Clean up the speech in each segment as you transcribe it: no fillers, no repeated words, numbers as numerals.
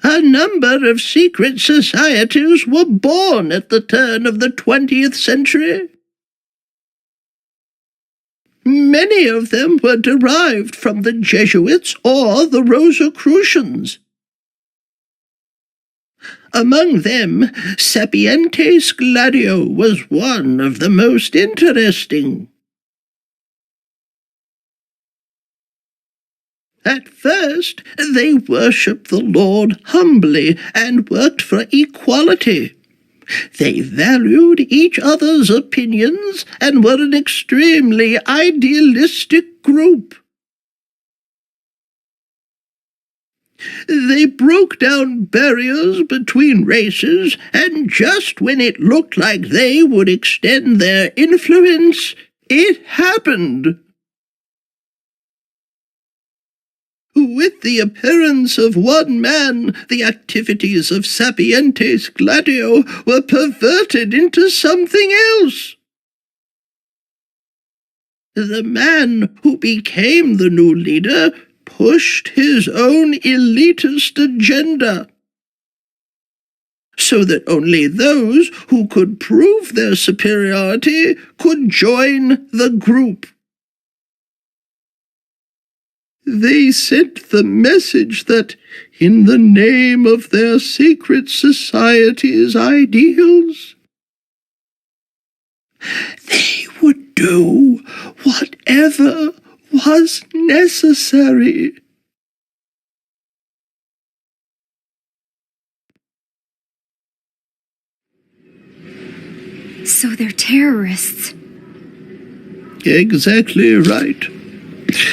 A number of secret societies were born at the turn of the 20th century. Many of them were derived from the Jesuits or the Rosicrucians. Among them, Sapientes Gladio was one of the most interesting. At first, they worshipped the Lord humbly and worked for equality. They valued each other's opinions and were an extremely idealistic group. They broke down barriers between races, and just when it looked like they would extend their influence, it happened. With the appearance of one man, the activities of Sapientes Gladio were perverted into something else. The man who became the new leader pushed his own elitist agenda, so that only those who could prove their superiority could join the group. They sent the message that, in the name of their secret society's ideals, they would do whatever was necessary. So they're terrorists. Exactly right.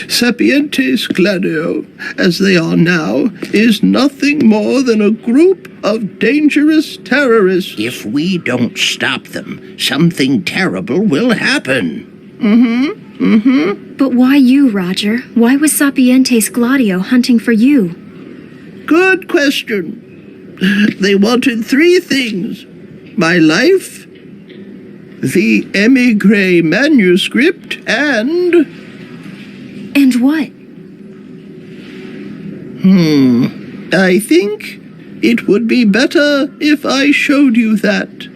Sapientes Gladio, as they are now, is nothing more than a group of dangerous terrorists. If we don't stop them, something terrible will happen. But why you, Roger? Why was Sapientes Gladio hunting for you? Good question. They wanted 3 things: my life, the émigré manuscript, and... And what? I think it would be better if I showed you that.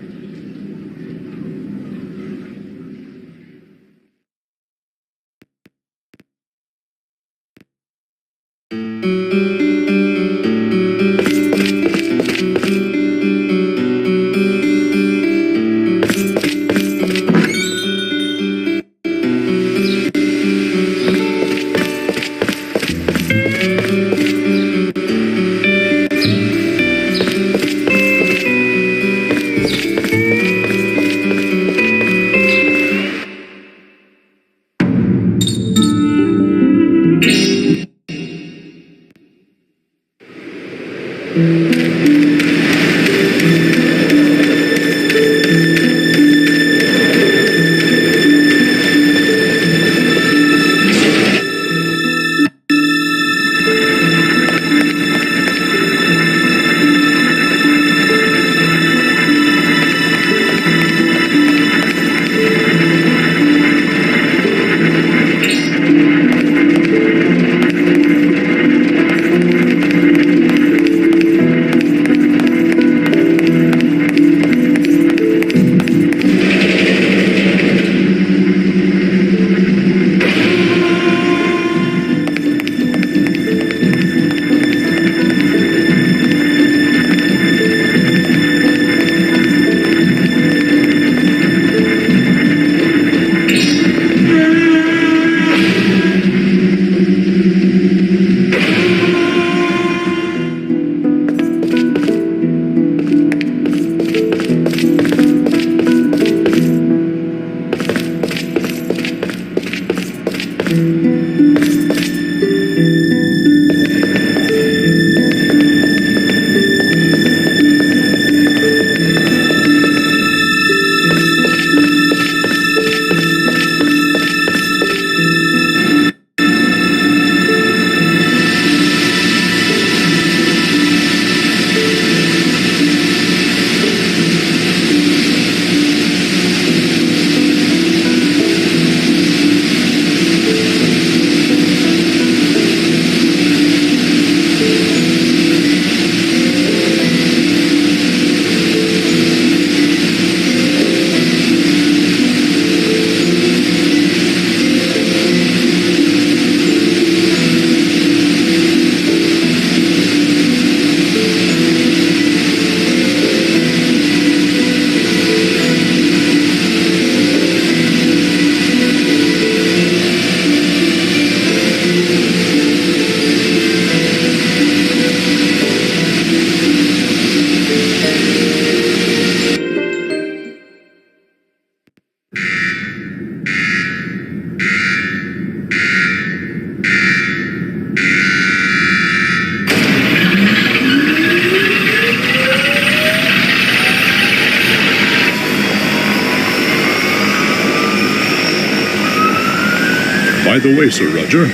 By the way, Sir Roger,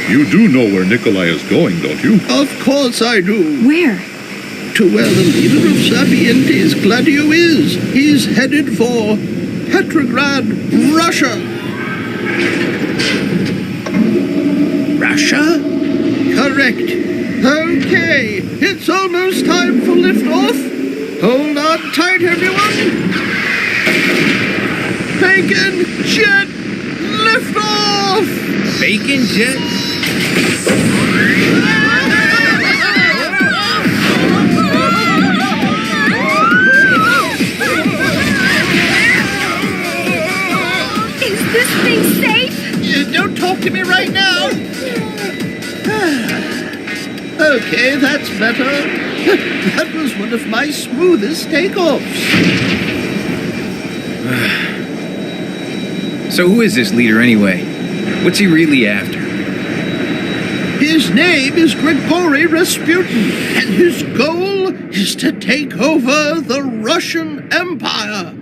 you do know where Nikolai is going, don't you? Of course I do. Where? To where the leader of Sapientes Gladio is. He's headed for Petrograd, Russia. Russia? Correct. Okay, it's almost time for liftoff. Hold on tight, everyone. Bacon jet liftoff! Bacon jet? Is this thing safe? Don't talk to me right now. Okay, that's better. That was one of my smoothest takeoffs. So who is this leader anyway? What's he really after? His name is Grigory Rasputin, and his goal is to take over the Russian Empire.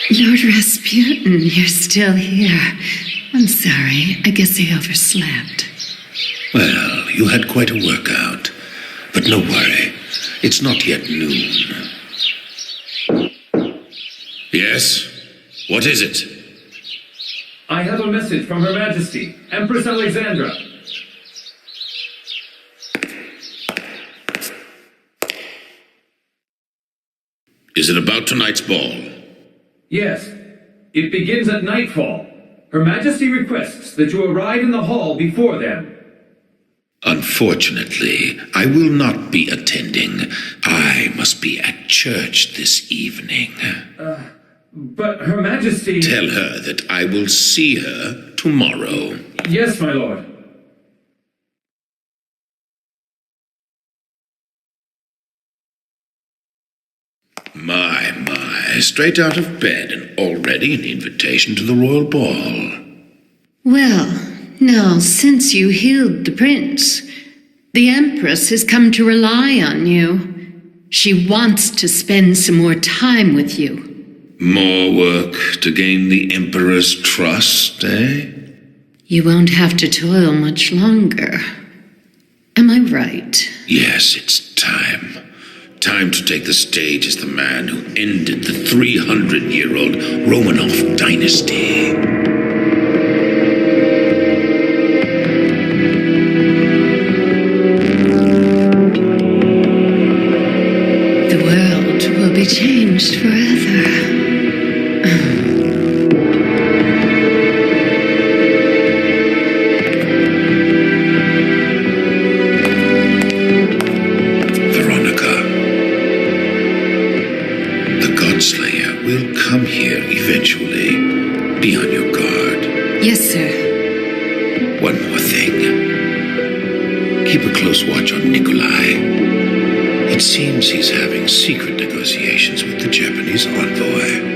Lord Rasputin, you're still here. I'm sorry. I guess I overslept. Well, you had quite a workout. But no worry. It's not yet noon. Yes? What is it? I have a message from Her Majesty, Empress Alexandra. Is it about tonight's ball? Yes, it begins at nightfall. Her Majesty requests that you arrive in the hall before then. Unfortunately, I will not be attending. I must be at church this evening. But Her Majesty... Tell her that I will see her tomorrow. Yes, my lord. My, straight out of bed and already an invitation to the royal ball. Well, now, since you healed the prince, the Empress has come to rely on you. She wants to spend some more time with you. More work to gain the Emperor's trust, eh? You won't have to toil much longer. Am I right? Yes, it's time. Time to take the stage as the man who ended the 300-year-old Romanov dynasty. The world will be changed forever. Come here eventually. Be on your guard. Yes, sir. One more thing. Keep a close watch on Nikolai. It seems he's having secret negotiations with the Japanese envoy.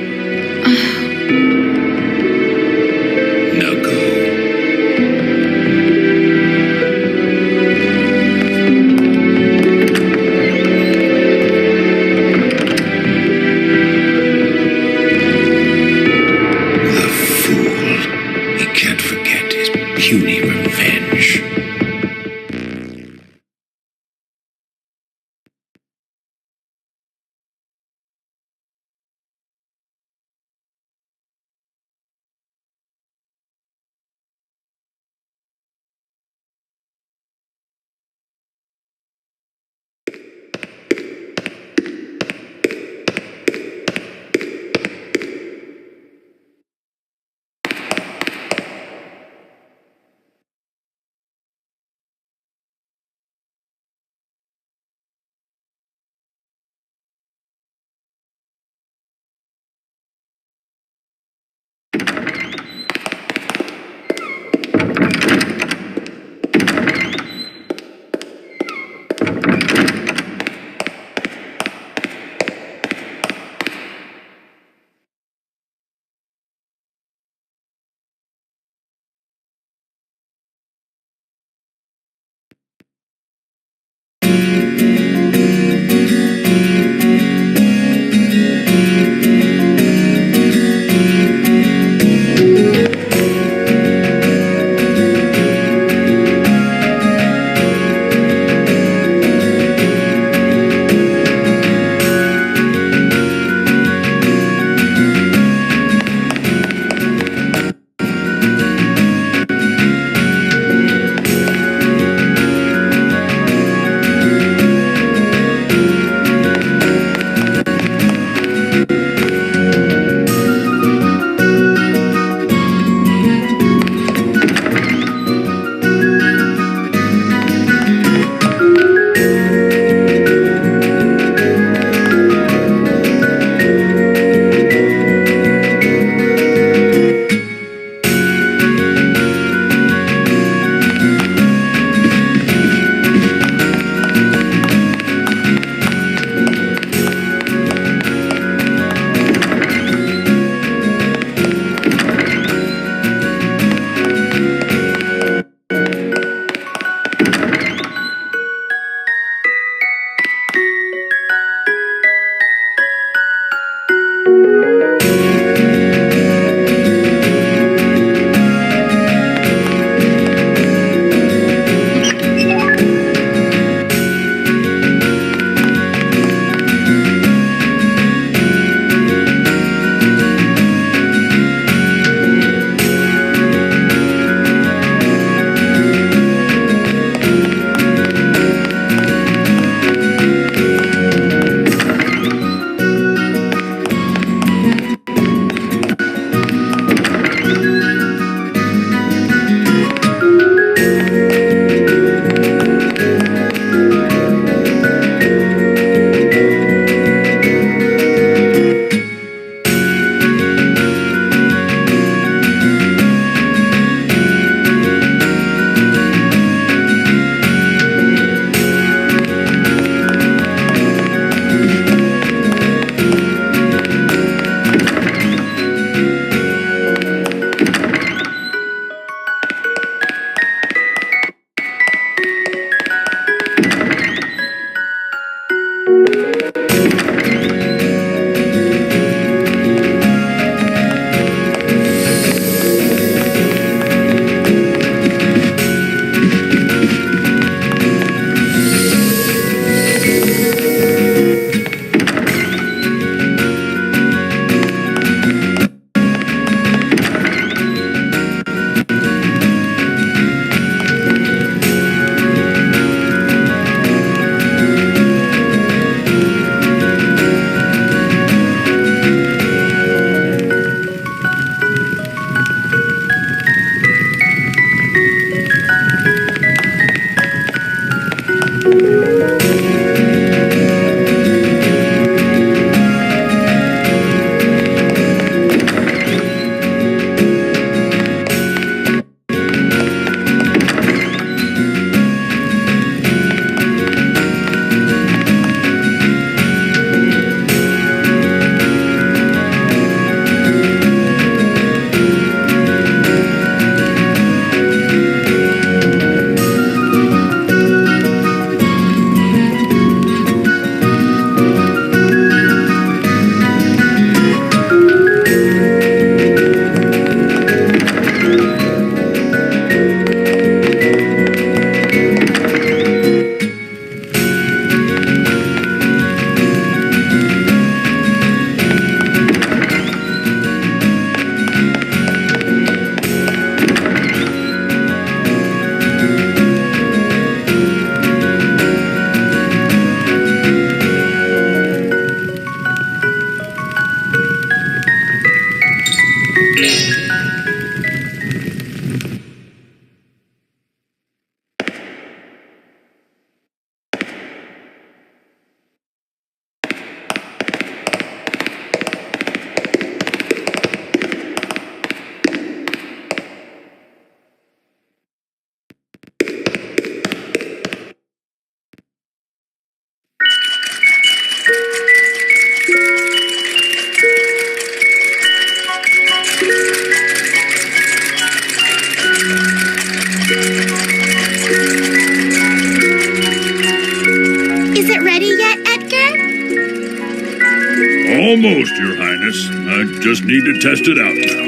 Almost, Your Highness. I just need to test it out now.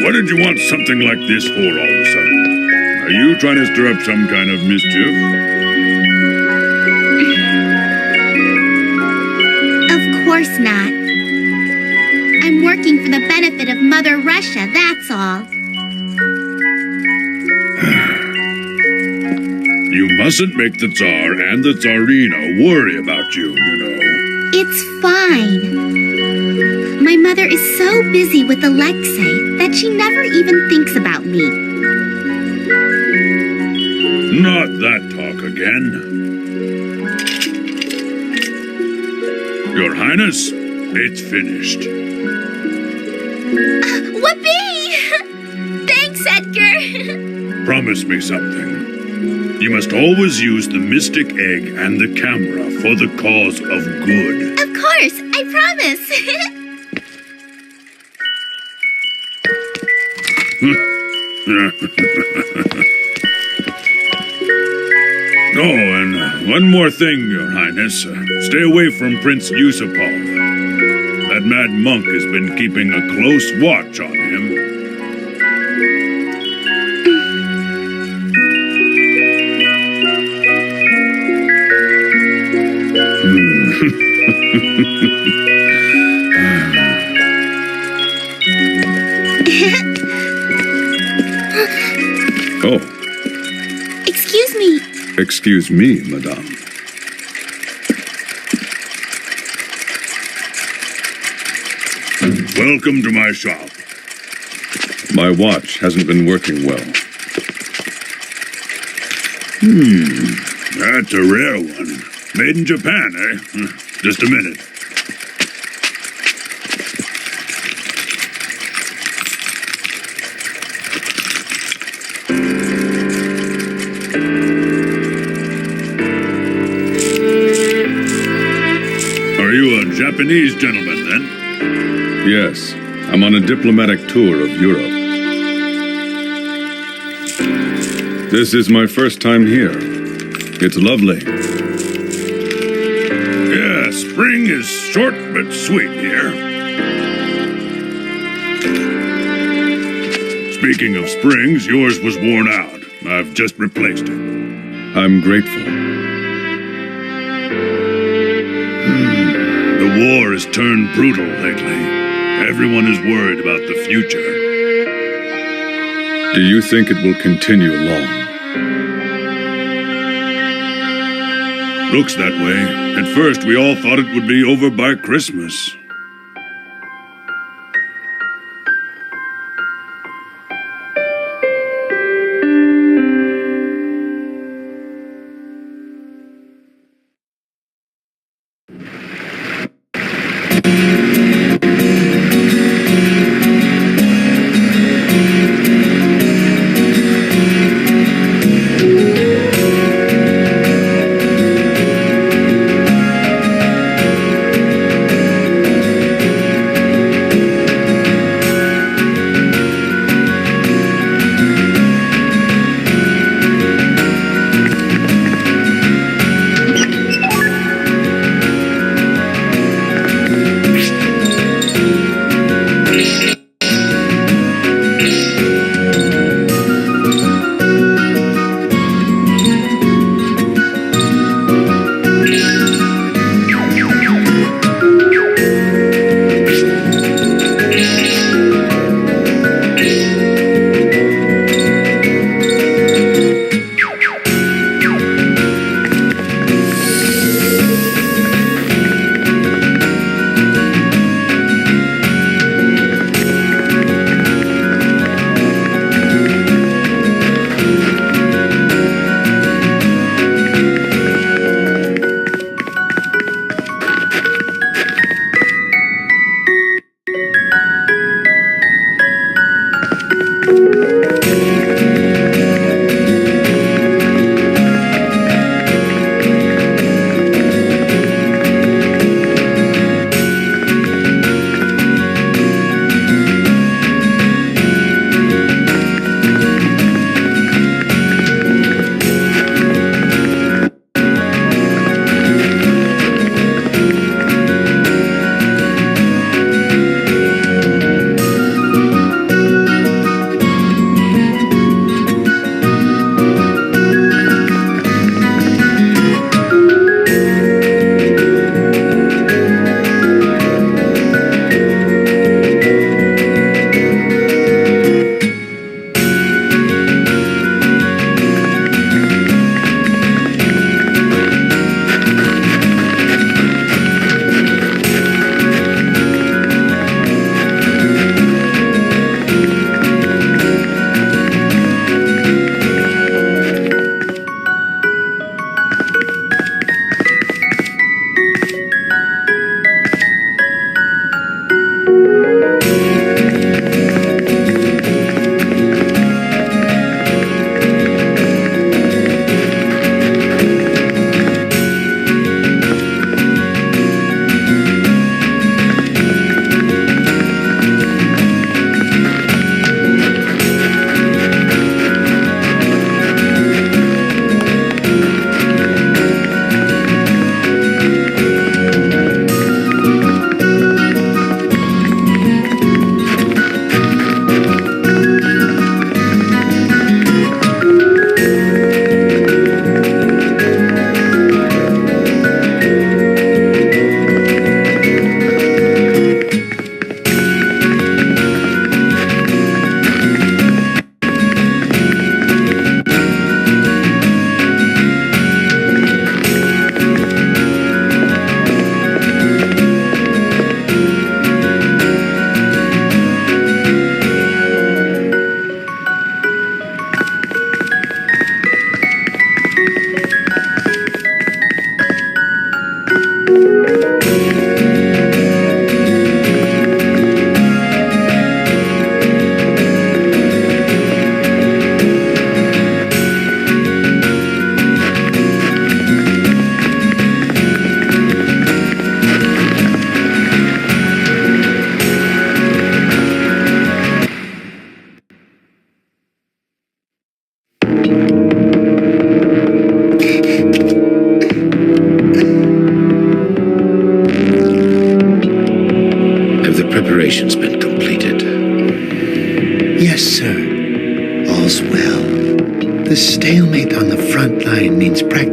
What did you want something like this for all of a sudden? Are you trying to stir up some kind of mischief? Of course not. I'm working for the benefit of Mother Russia, that's all. You mustn't make the Tsar and the Tsarina worry about you, you know. It's fine. My mother is so busy with Alexei that she never even thinks about me. Not that talk again. Your Highness, it's finished. Whoopee! Thanks, Edgar. Promise me something. You must always use the mystic egg and the camera for the cause of good. Of course, I promise. Oh, and one more thing, Your Highness. Stay away from Prince Yusupov. That mad monk has been keeping a close watch on him. Oh. Excuse me. Excuse me, madame. Welcome to my shop. My watch hasn't been working well. That's a rare one. Made in Japan, eh? Just a minute. Are you a Japanese gentleman, then? Yes. I'm on a diplomatic tour of Europe. This is my first time here. It's lovely. Yeah, spring is short but sweet here. Speaking of springs, yours was worn out. I've just replaced it. I'm grateful. The war has turned brutal lately. Everyone is worried about the future. Do you think it will continue long? Looks that way. At first, we all thought it would be over by Christmas.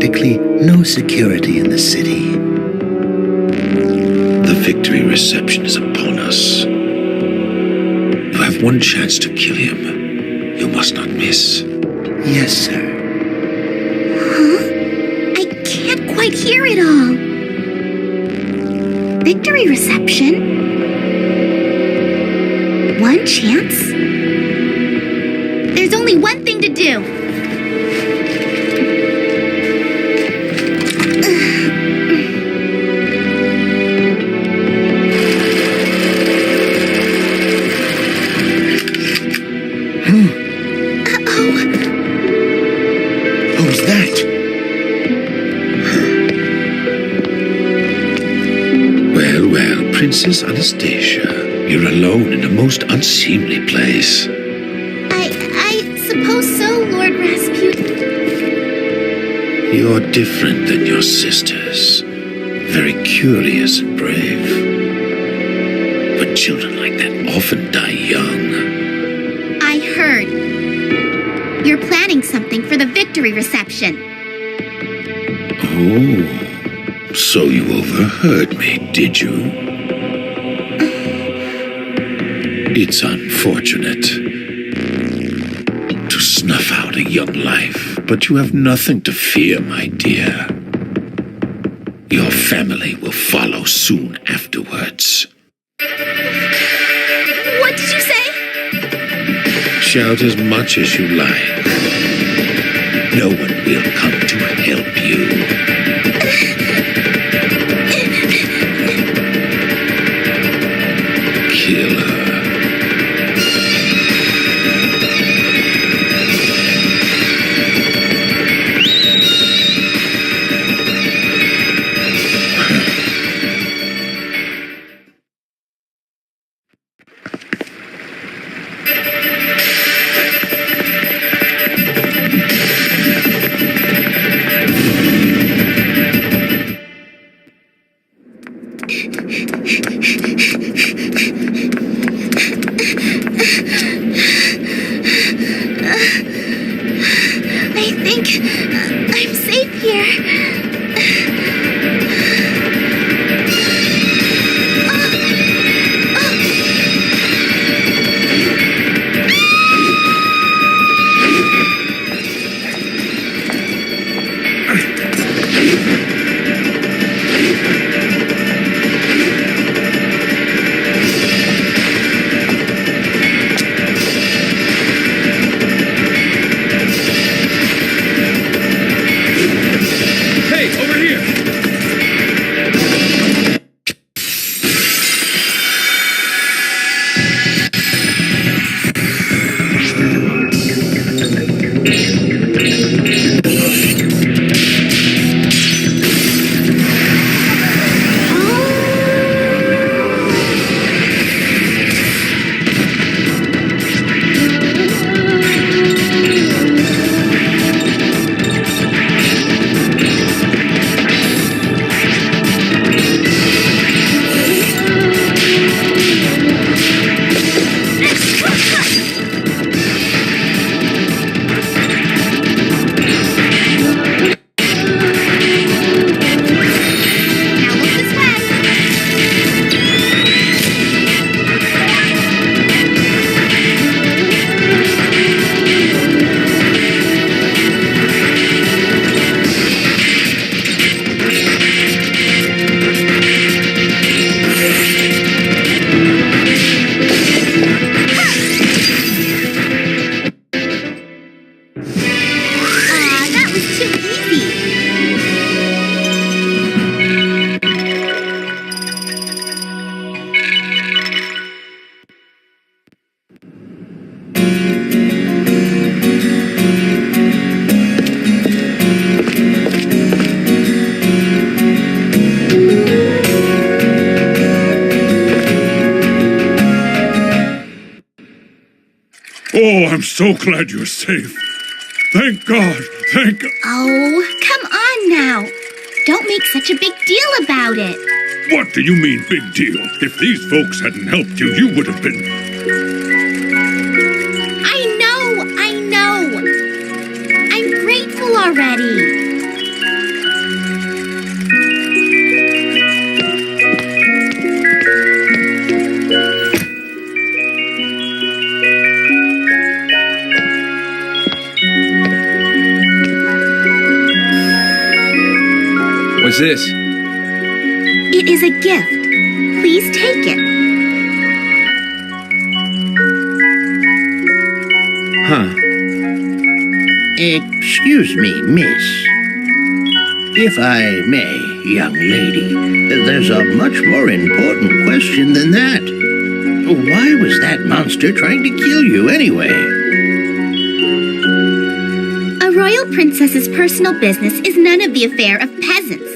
practically no security in the city. The victory reception is upon us. You have one chance to kill him. You must not miss. Yes, sir. Huh? I can't quite hear it all. Victory reception? One chance? There's only one thing to do. Who's that? Well, Princess Anastasia, you're alone in a most unseemly place. I suppose so, Lord Rasputin. You're different than your sisters. Very curious and brave. But children like that often die young. I heard. You're planning something for the victory reception. Oh, so you overheard me, did you? It's unfortunate to snuff out a young life, but you have nothing to fear, my dear. Your family will follow soon afterwards. What did you say? Shout as much as you like. No one will come to help you. Kill her. I think I'm safe here. Oh, I'm so glad you're safe. Thank God. Thank God. Oh, come on now. Don't make such a big deal about it. What do you mean, big deal? If these folks hadn't helped you, you would have been... I know. I'm grateful already. What's this? It is a gift. Please take it. Huh. Excuse me, miss. If I may, young lady, there's a much more important question than that. Why was that monster trying to kill you anyway? A royal princess's personal business is none of the affair of peasants.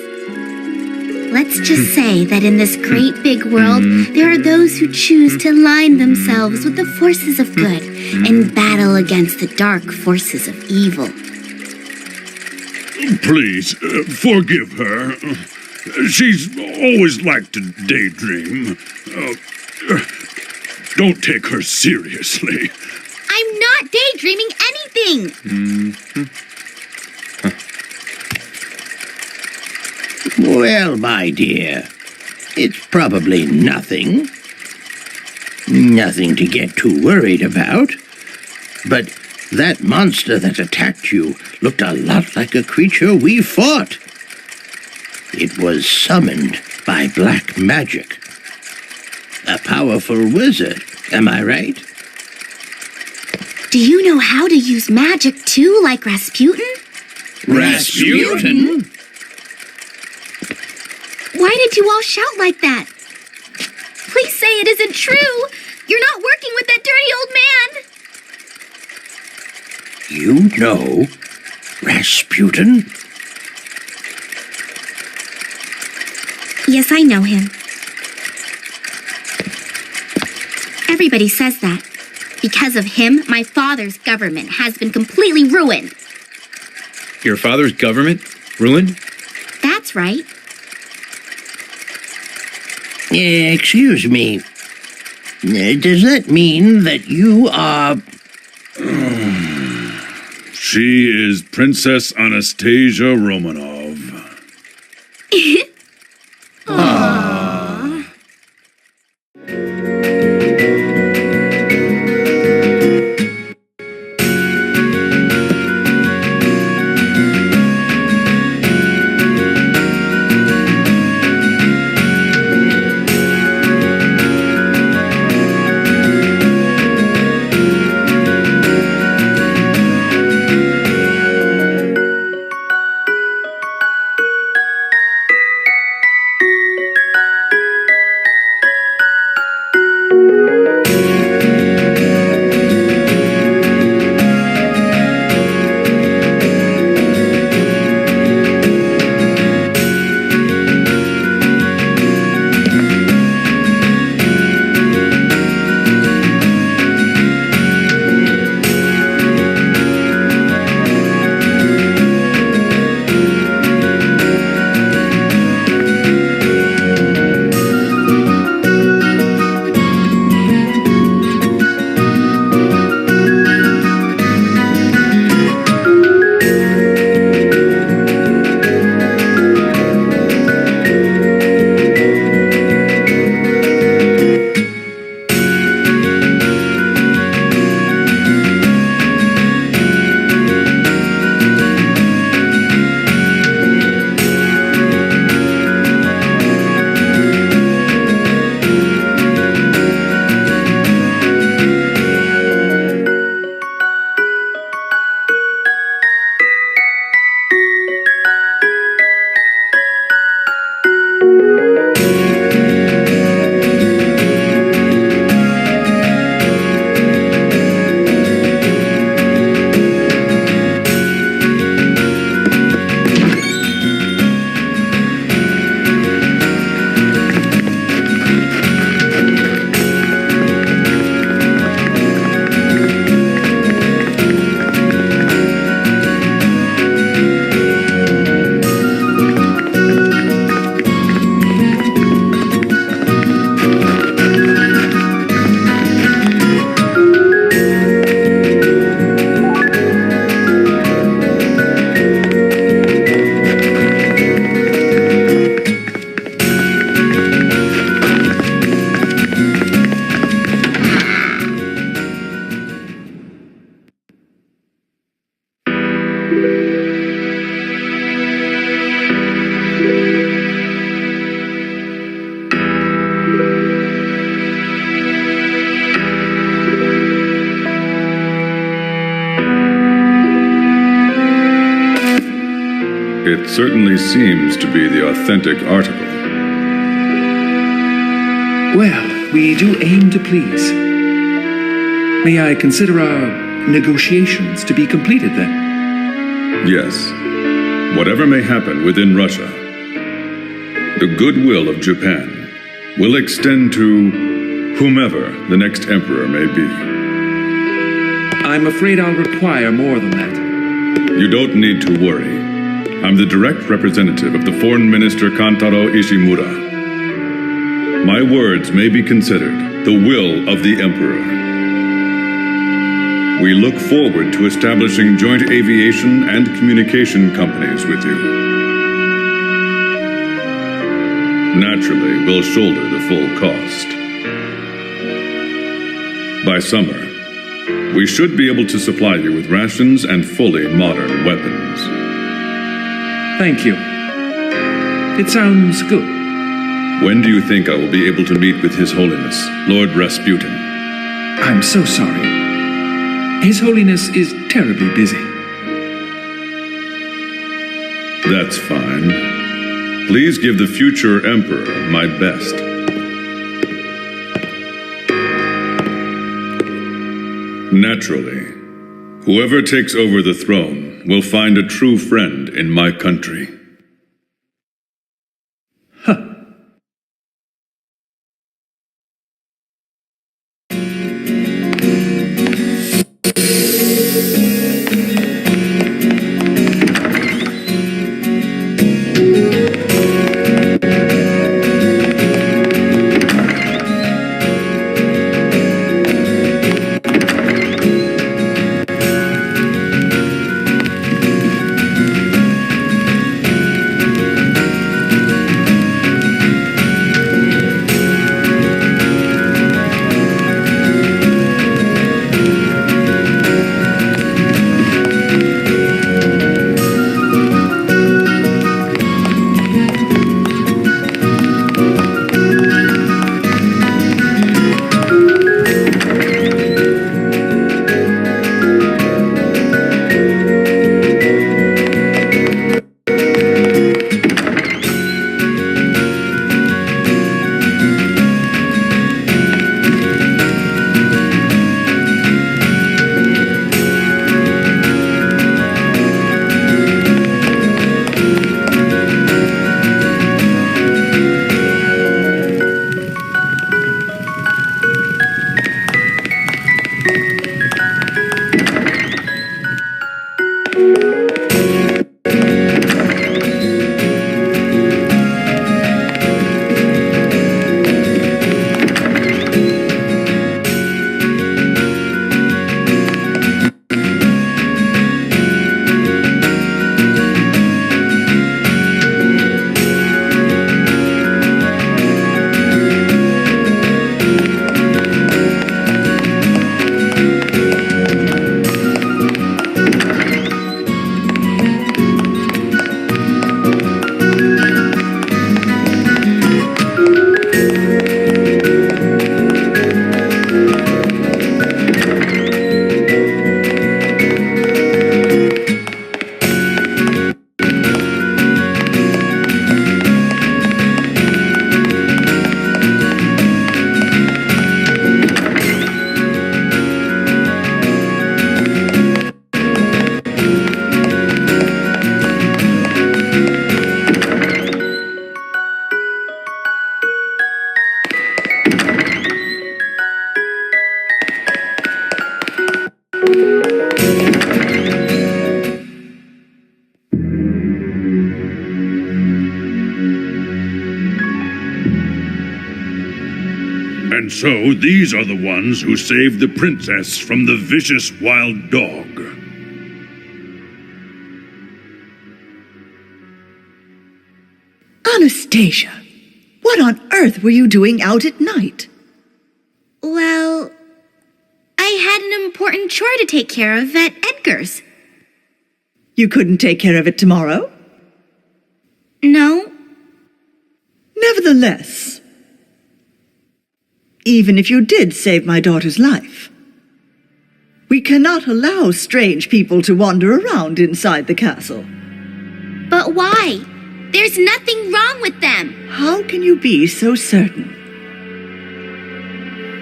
Let's just say that in this great big world, there are those who choose to align themselves with the forces of good and battle against the dark forces of evil. Please, forgive her. She's always liked to daydream. Don't take her seriously. I'm not daydreaming anything! Well, my dear, it's probably nothing. Nothing to get too worried about. But that monster that attacked you looked a lot like a creature we fought. It was summoned by black magic. A powerful wizard, am I right? Do you know how to use magic too, like Rasputin? Rasputin? Why did you all shout like that? Please say it isn't true! You're not working with that dirty old man! You know Rasputin? Yes, I know him. Everybody says that. Because of him, my father's government has been completely ruined. Your father's government? Ruined? That's right. Excuse me. Does that mean that you are... She is Princess Anastasia Romanov. certainly seems to be the authentic article. Well, we do aim to please. May I consider our negotiations to be completed then? Yes. Whatever may happen within Russia, the goodwill of Japan will extend to whomever the next emperor may be. I'm afraid I'll require more than that. You don't need to worry. I'm the direct representative of the Foreign Minister Kantaro Ishimura. My words may be considered the will of the emperor. We look forward to establishing joint aviation and communication companies with you. Naturally, we'll shoulder the full cost. By summer, we should be able to supply you with rations and fully modern weapons. Thank you. It sounds good. When do you think I will be able to meet with His Holiness, Lord Rasputin? I'm so sorry. His Holiness is terribly busy. That's fine. Please give the future emperor my best. Naturally, whoever takes over the throne will find a true friend in my country. And so these are the ones who saved the princess from the vicious wild dog. Anastasia, what on earth were you doing out at night? Well, I had an important chore to take care of at Edgar's. You couldn't take care of it tomorrow? No. Nevertheless, even if you did save my daughter's life, we cannot allow strange people to wander around inside the castle. But why? There's nothing wrong with them. How can you be so certain?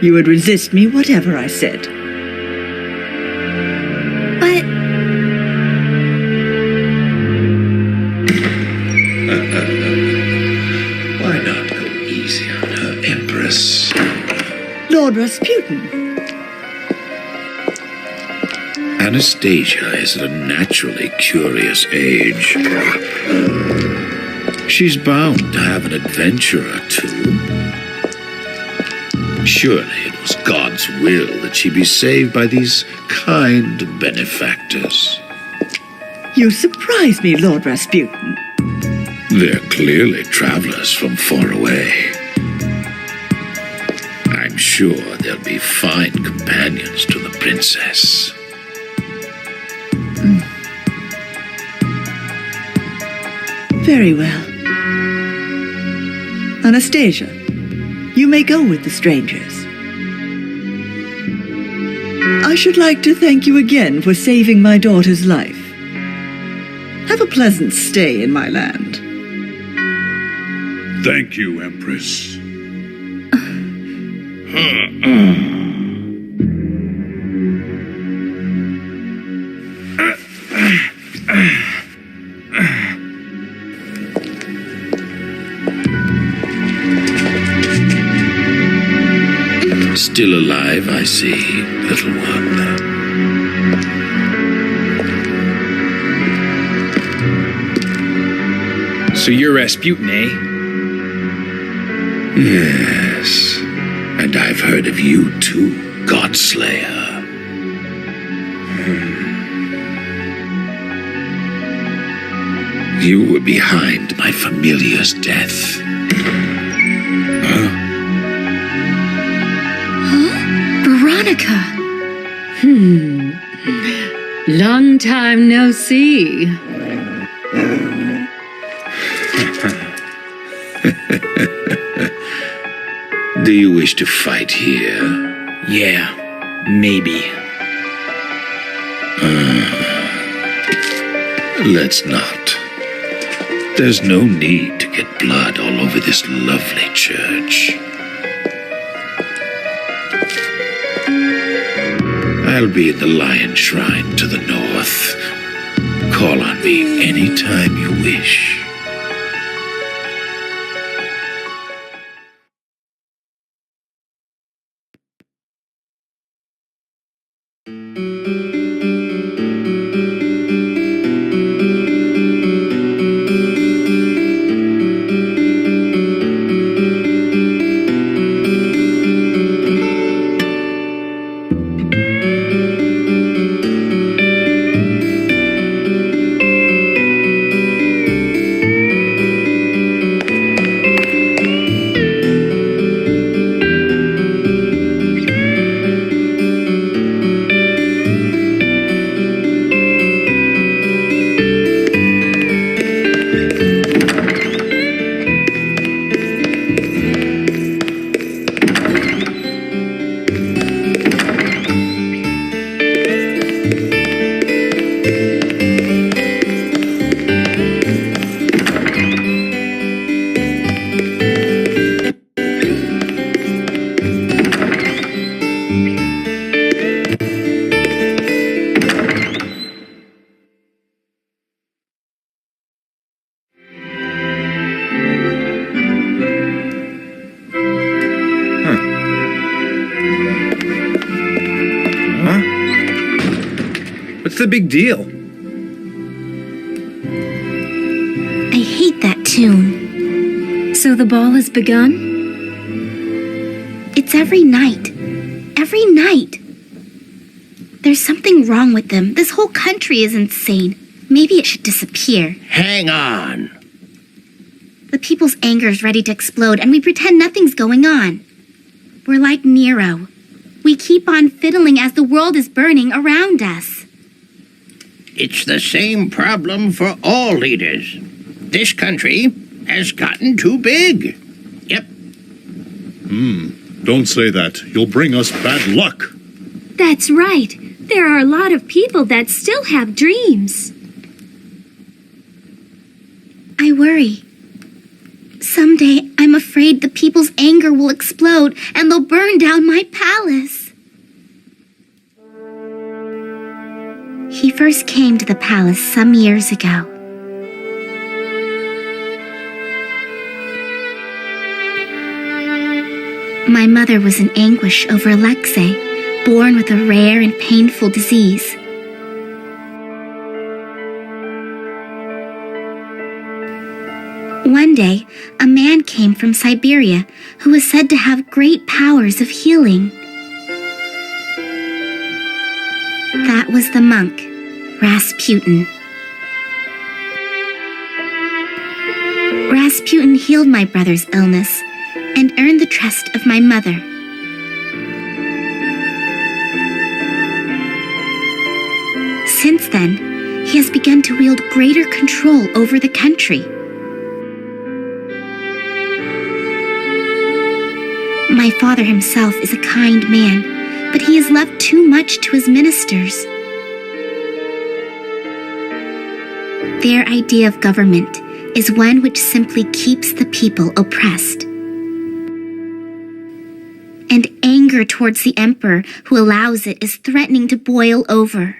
You would resist me whatever I said. But Why not go easy on her, Empress? Lord Rasputin, Anastasia is at a naturally curious age. She's bound to have an adventure or two. Surely it was God's will that she be saved by these kind benefactors. you surprise me, Lord Rasputin. They're clearly travelers from far away. I'm sure they'll be fine companions to the princess. Very well. Anastasia, you may go with the strangers. I should like to thank you again for saving my daughter's life. Have a pleasant stay in my land. Thank you, Empress. Still alive, I see, little one. So you're Rasputin, eh? Yes, and I've heard of you too, Godslayer. You were behind my familiar's death. Veronica! Long time no see. Do you wish to fight here? Yeah, maybe. Let's not. There's no need to get blood all over this lovely church. I'll be in the Lion Shrine to the north. Call on me anytime you wish. What's the big deal? I hate that tune. So the ball has begun? It's every night. Every night. There's something wrong with them. This whole country is insane. Maybe it should disappear. Hang on. The people's anger is ready to explode, and we pretend nothing's going on. We're like Nero. We keep on fiddling as the world is burning around us. It's the same problem for all leaders. This country has gotten too big. Yep. Don't say that. You'll bring us bad luck. That's right. There are a lot of people that still have dreams. I worry. Someday, I'm afraid the people's anger will explode and they'll burn down my palace. He first came to the palace some years ago. My mother was in anguish over Alexei, born with a rare and painful disease. One day, a man came from Siberia who was said to have great powers of healing. That was the monk, Rasputin. Rasputin healed my brother's illness and earned the trust of my mother. Since then, he has begun to wield greater control over the country. My father himself is a kind man, but he has left too much to his ministers. Their idea of government is one which simply keeps the people oppressed. And anger towards the emperor who allows it is threatening to boil over.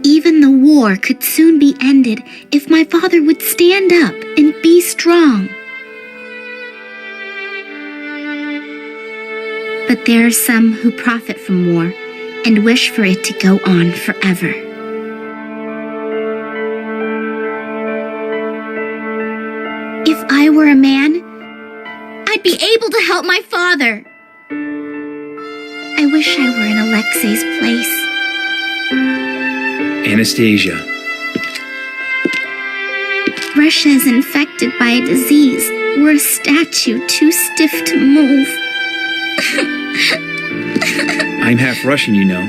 Even the war could soon be ended if my father would stand up and be strong. But there are some who profit from war and wish for it to go on forever. If I were a man, I'd be able to help my father. I wish I were in Alexei's place. Anastasia. Russia is infected by a disease. We're a statue too stiff to move. I'm half Russian, you know.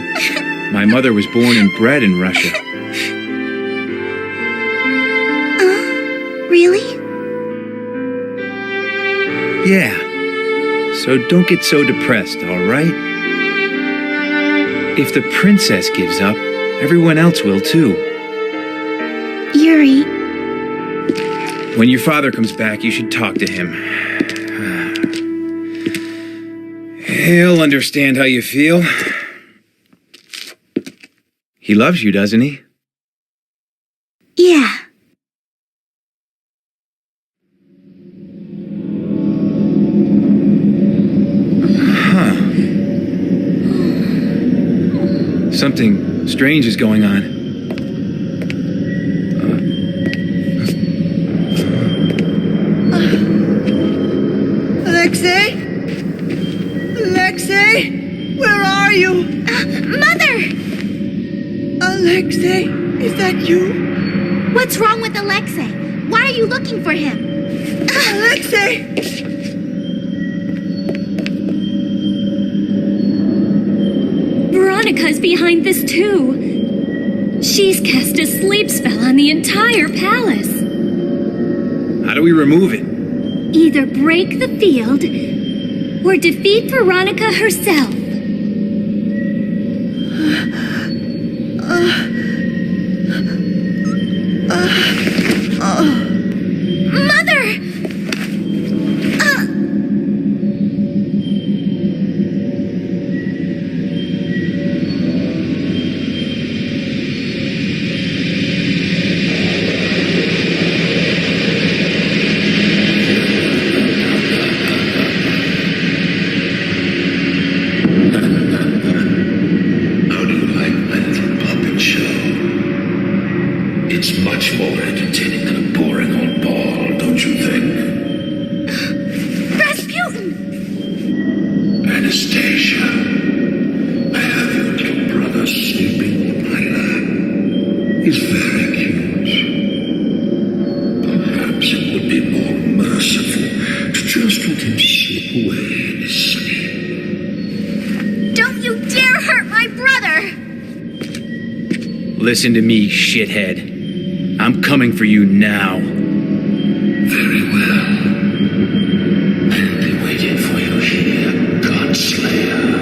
My mother was born and bred in Russia. Really? Yeah. So don't get so depressed, all right? If the princess gives up, everyone else will too. Yuri. When your father comes back, you should talk to him. He'll understand how you feel. He loves you, doesn't he? Yeah. Huh. Something strange is going on. Alexei? Alexei? Where are you? Mother! Alexei, is that you? What's wrong with Alexei? Why are you looking for him? Alexei! Veronica's behind this too. She's cast a sleep spell on the entire palace. How do we remove it? Either break the field or defeat Veronica herself. Mother! How do you like my little puppet show? It's much more entertaining than a boring old ball, don't you think? Rasputin! Anastasia, I have your little brother sleeping on my lap. He's very cute. Perhaps it would be more merciful to just let him slip away in his sleep. Don't you dare hurt my brother! Listen to me, shithead. I'm coming for you now. Very well. I'll be waiting for you here, Godslayer.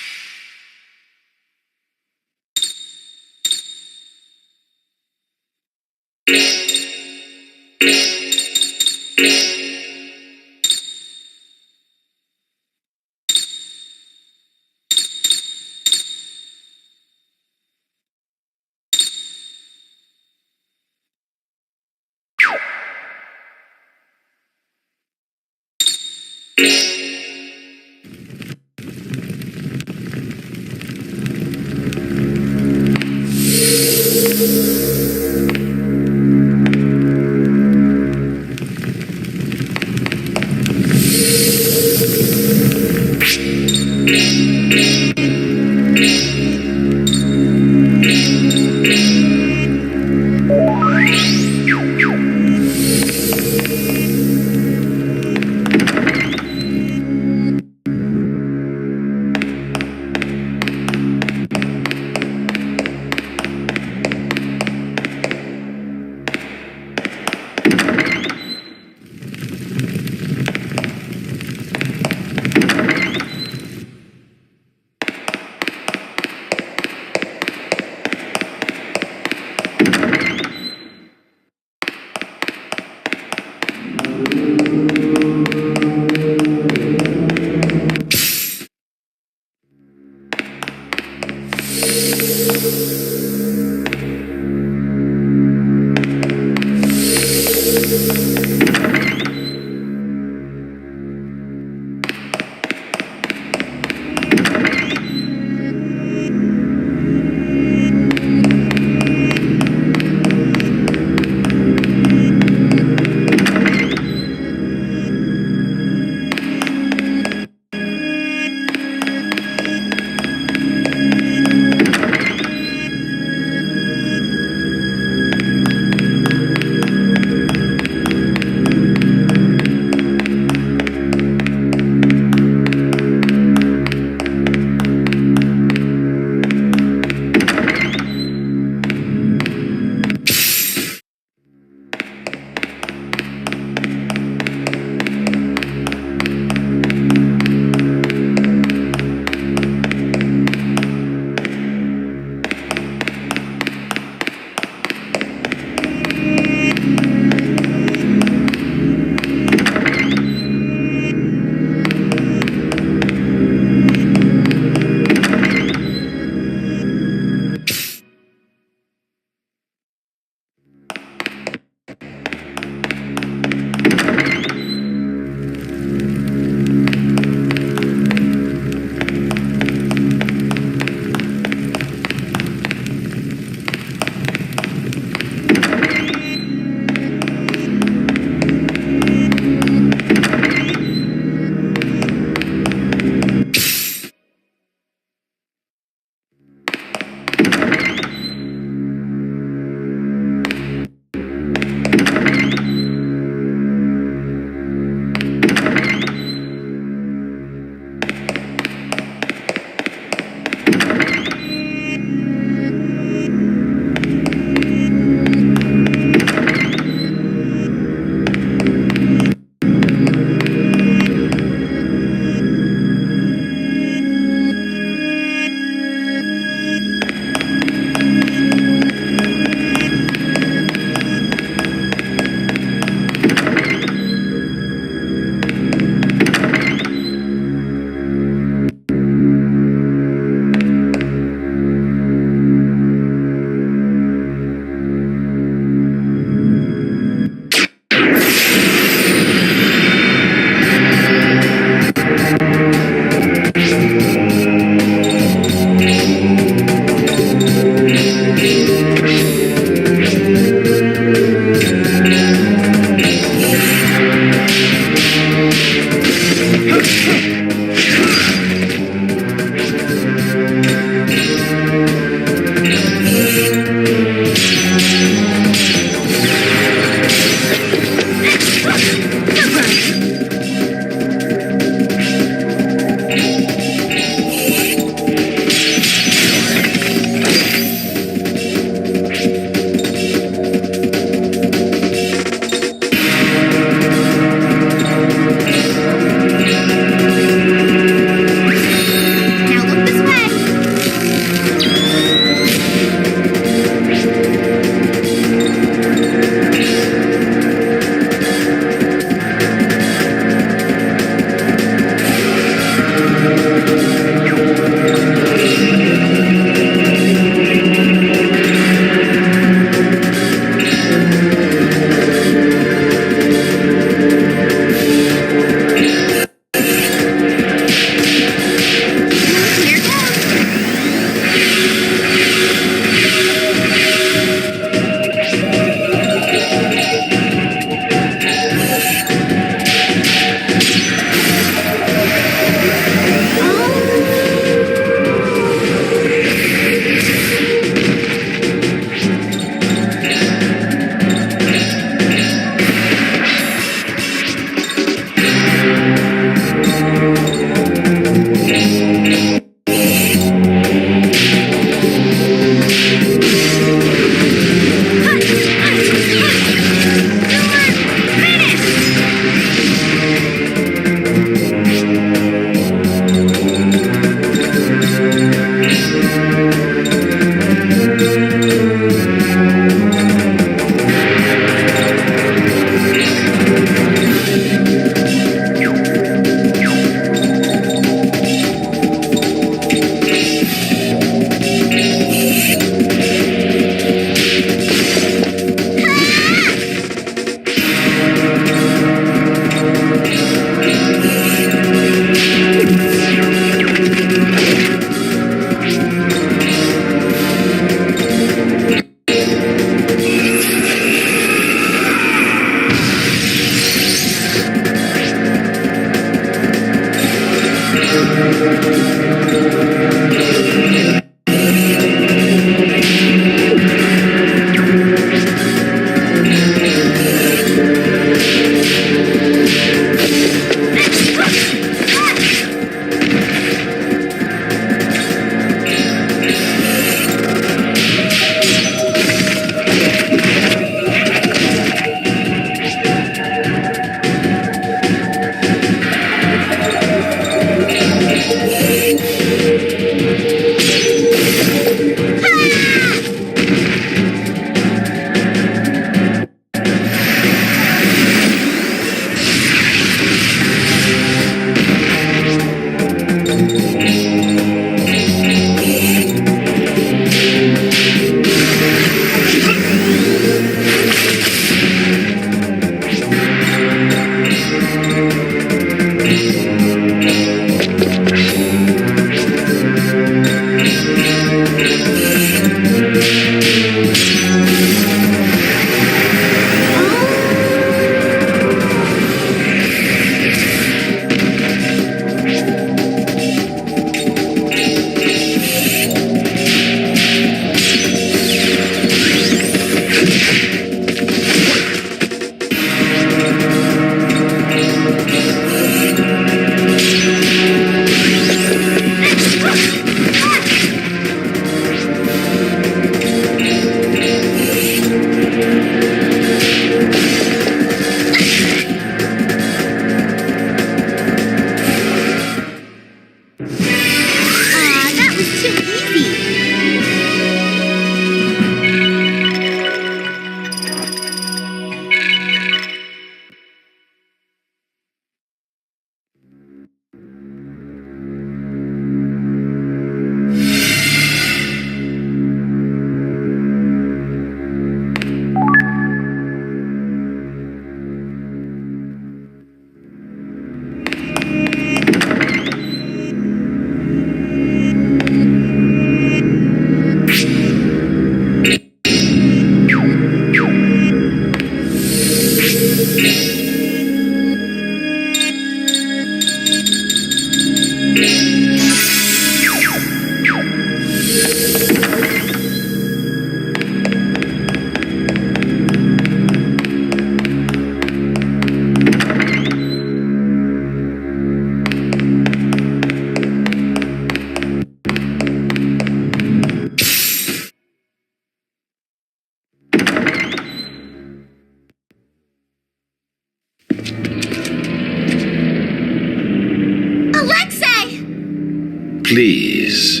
Please,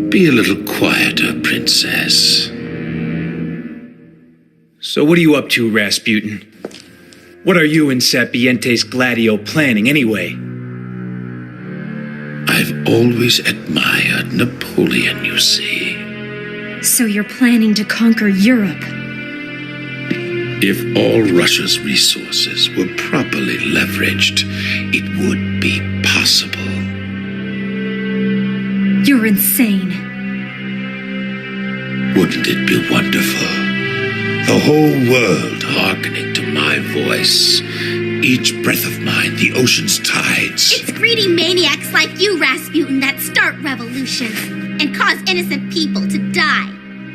be a little quieter, Princess. So what are you up to, Rasputin? What are you and Sapiente's Gladio planning, anyway? I've always admired Napoleon, you see. So you're planning to conquer Europe? If all Russia's resources were properly leveraged, it would be possible. You're insane. Wouldn't it be wonderful? The whole world hearkening to my voice. Each breath of mine, the ocean's tides. It's greedy maniacs like you, Rasputin, that start revolutions and cause innocent people to die.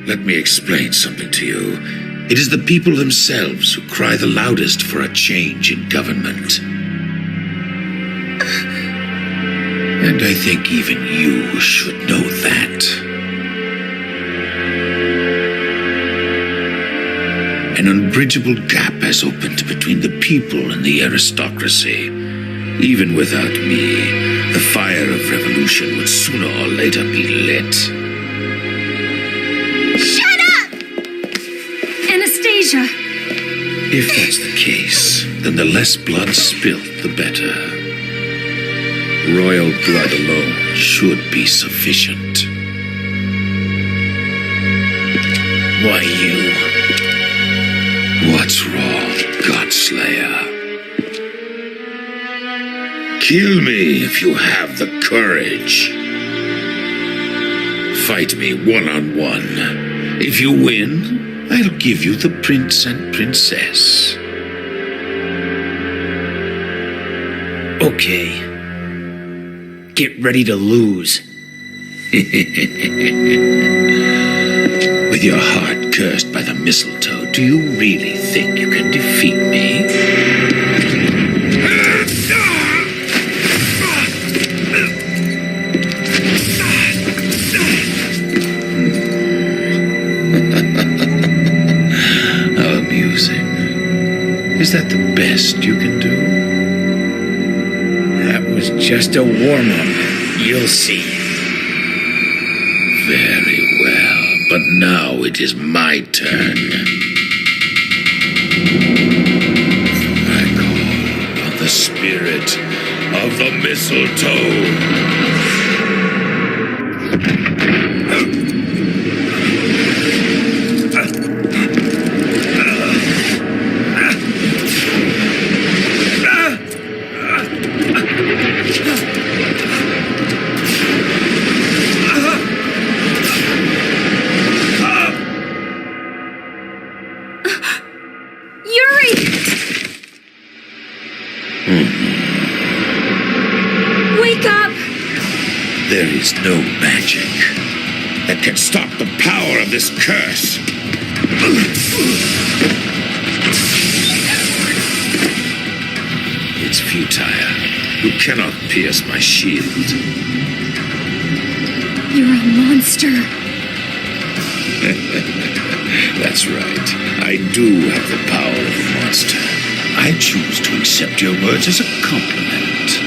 Let me explain something to you. It is the people themselves who cry the loudest for a change in government. And I think even you should know that. An unbridgeable gap has opened between the people and the aristocracy. Even without me, the fire of revolution would sooner or later be lit. Shut up! Anastasia! If that's the case, then the less blood spilt, the better. Royal blood alone should be sufficient. Why you? What's wrong, Godslayer? Kill me if you have the courage. Fight me one-on-one. If you win, I'll give you the prince and princess. Okay. Get ready to lose. With your heart cursed by the mistletoe, do you really think you can defeat me? How amusing. Is that the best you can do? That was just a warm-up. You'll see. Very well, but now it is my turn. I call on the spirit of the mistletoe. Yuri! Wake up! There is no magic that can stop the power of this curse. It's futile. You cannot pierce my shield. You're a monster. That's right. I do have the power of a monster. I choose to accept your words as a compliment.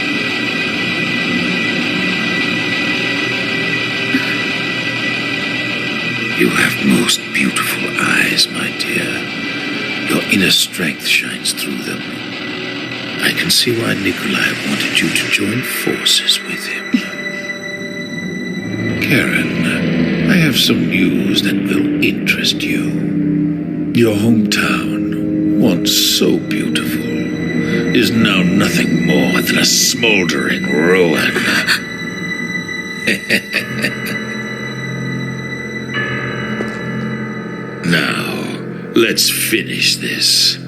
You have most beautiful eyes, my dear. Your inner strength shines through them. I can see why Nikolai wanted you to join forces with him. Karin, I have some news that will interest you. Your hometown, once so beautiful, is now nothing more than a smoldering ruin. Now, let's finish this.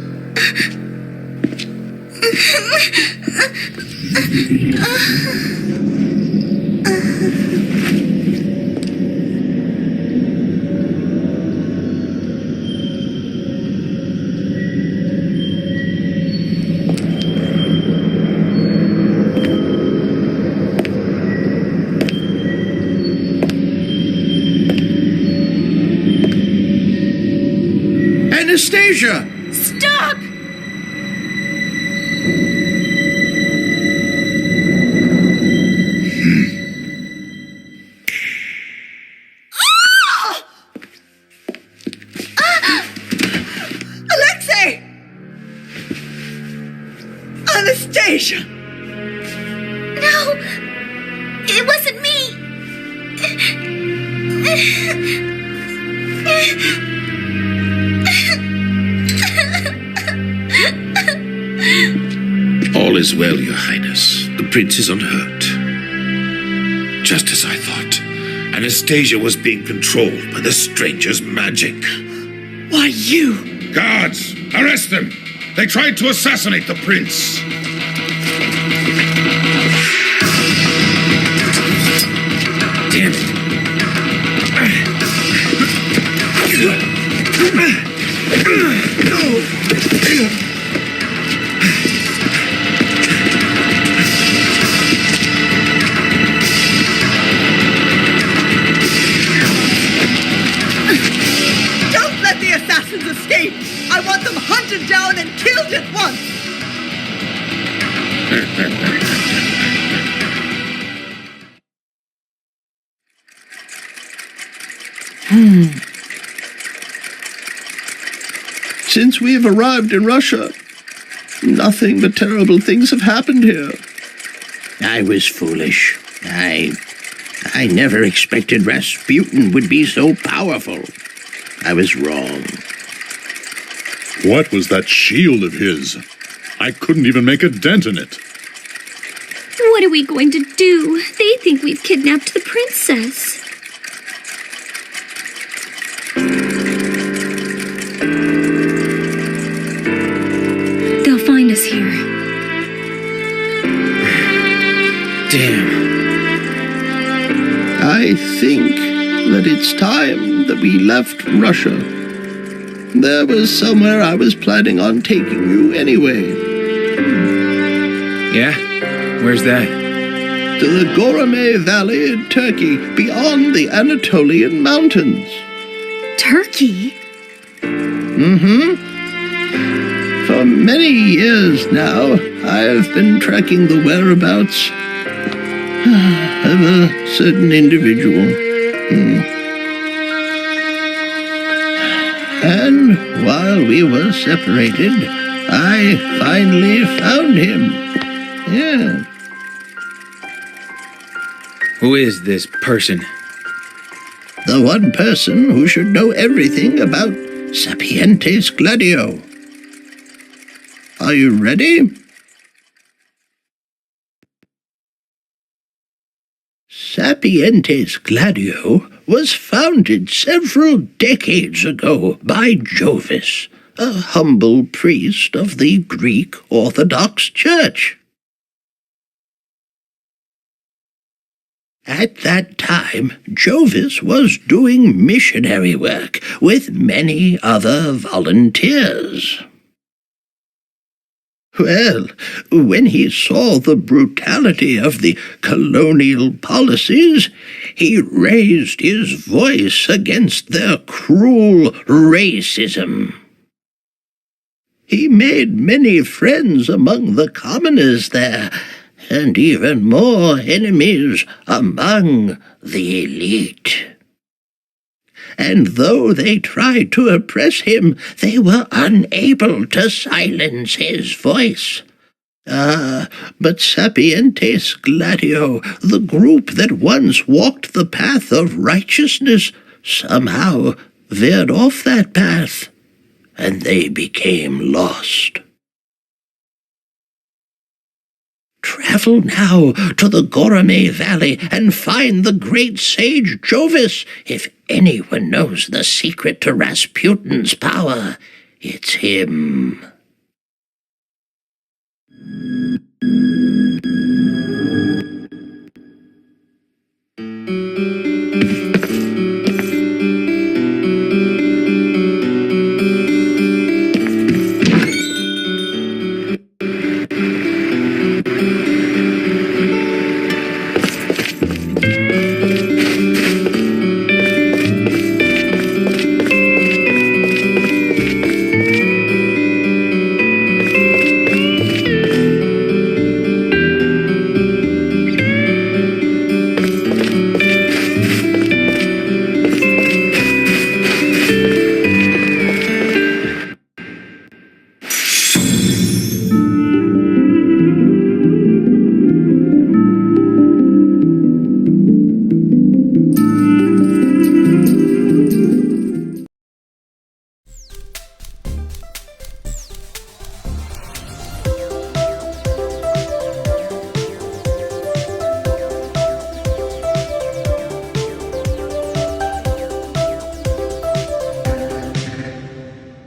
Anastasia! Stop! Alexei! Anastasia! No! It wasn't me! All is well, Your Highness. The prince is unhurt. Just as I thought, Anastasia was being controlled by the stranger's magic. Why, you! Guards, arrest them! They tried to assassinate the prince. Damn it. Don't let the assassins escape! I want them hunted down and killed at once! Since we have arrived in Russia, nothing but terrible things have happened here. I was foolish. I never expected Rasputin would be so powerful. I was wrong. What was that shield of his? I couldn't even make a dent in it. What are we going to do? They think we've kidnapped the princess. They'll find us here. Damn. I think that it's time that we left Russia. There was somewhere I was planning on taking you anyway. Yeah? Where's that? To the Gourmet Valley in Turkey, beyond the Anatolian Mountains. Turkey? Mm-hmm. For many years now, I've been tracking the whereabouts of a certain individual. And while we were separated, I finally found him. Yeah. Who is this person? The one person who should know everything about Sapientes Gladio. Are you ready? Sapientes Gladio was founded several decades ago by Jovis, a humble priest of the Greek Orthodox Church. At that time, Jovis was doing missionary work with many other volunteers. Well, when he saw the brutality of the colonial policies, he raised his voice against their cruel racism. He made many friends among the commoners there, and even more enemies among the elite. And though they tried to oppress him, they were unable to silence his voice. But Sapientes Gladio, the group that once walked the path of righteousness, somehow veered off that path, and they became lost. Travel now to the Gourmet Valley and find the great sage Jovis. If anyone knows the secret to Rasputin's power, it's him.